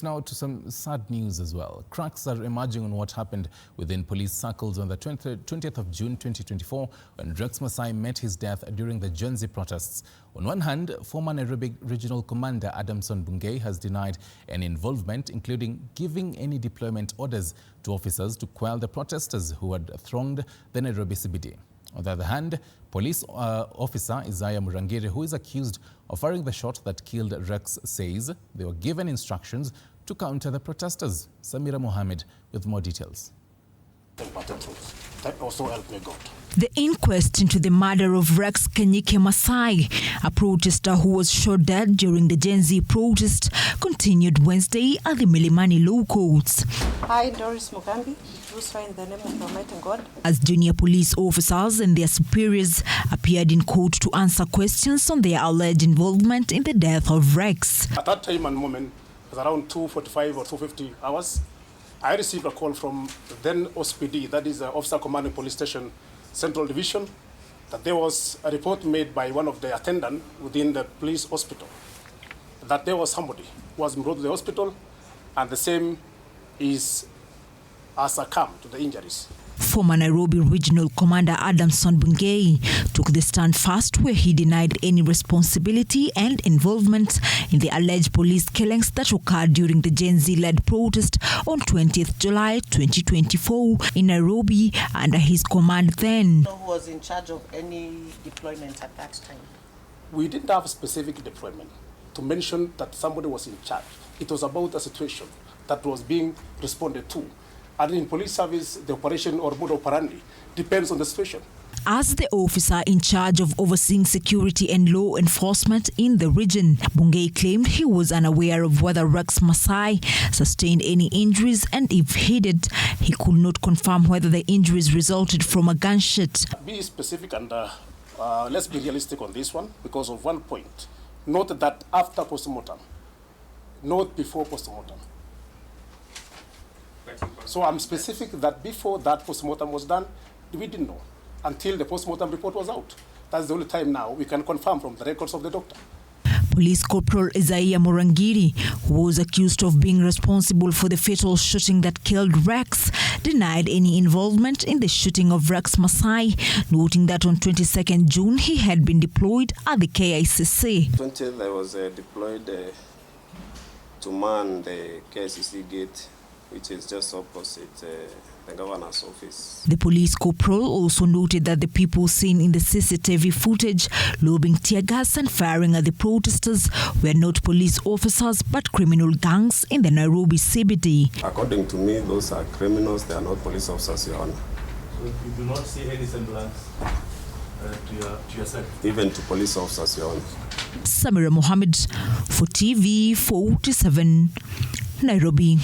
Now to some sad news as well. Cracks are emerging on what happened within police circles on the 20th of June 2024 when Rex Masai met his death during the Gen Z protests. On one hand, former Nairobi Regional Commander Adamson Bungei has denied any involvement, including giving any deployment orders to officers to quell the protesters who had thronged the Nairobi CBD. On the other hand, police officer Isaiah Murangiri, who is accused of firing the shot that killed Rex, says they were given instructions to counter the protesters. Samira Mohammed with more details. That also helped me God. The inquest into the murder of Rexx Masai, a protester who was shot dead during the Gen Z protest, continued Wednesday at the Milimani Law Courts. I, Doris Mugambi, do swear in the name of Almighty God. As junior police officers and their superiors appeared in court to answer questions on their alleged involvement in the death of Rex. At that time and moment, it was around 2:45 or 2:50 hours, I received a call from the then OSPD, that is the Officer Commanding Police Station Central Division, that there was a report made by one of the attendants within the police hospital that there was somebody who was brought to the hospital and the same is succumbed to the injuries. Former Nairobi Regional Commander Adamson Bungei took the stand first, where he denied any responsibility and involvement in the alleged police killings that occurred during the Gen Z-led protest on 20th July 2024 in Nairobi under his command then. Who was in charge of any deployment at that time? We didn't have a specific deployment to mention that somebody was in charge. It was about a situation that was being responded to. And in police service, the operation or mode operandi depends on the situation. As the officer in charge of overseeing security and law enforcement in the region, Bungei claimed he was unaware of whether Rex Masai sustained any injuries, and if he did, he could not confirm whether the injuries resulted from a gunshot. Be specific and let's be realistic on this one because of one point. Note that after postmortem, not before postmortem. So I'm specific that before that postmortem was done, we didn't know until the postmortem report was out. That's the only time now we can confirm from the records of the doctor. Police Corporal Isaiah Murangiri, who was accused of being responsible for the fatal shooting that killed Rex, denied any involvement in the shooting of Rex Masai, noting that on 22nd June he had been deployed at the KICC. 20th I was deployed to man the KICC gate, which is just opposite the governor's office. The police corporal also noted that the people seen in the CCTV footage lobbing tear gas and firing at the protesters were not police officers but criminal gangs in the Nairobi CBD. According to me, those are criminals, they are not police officers, Your Honor. So you do not see any semblance to yourself? Even to police officers, Your Honor. Samira Mohammed for TV 47, Nairobi.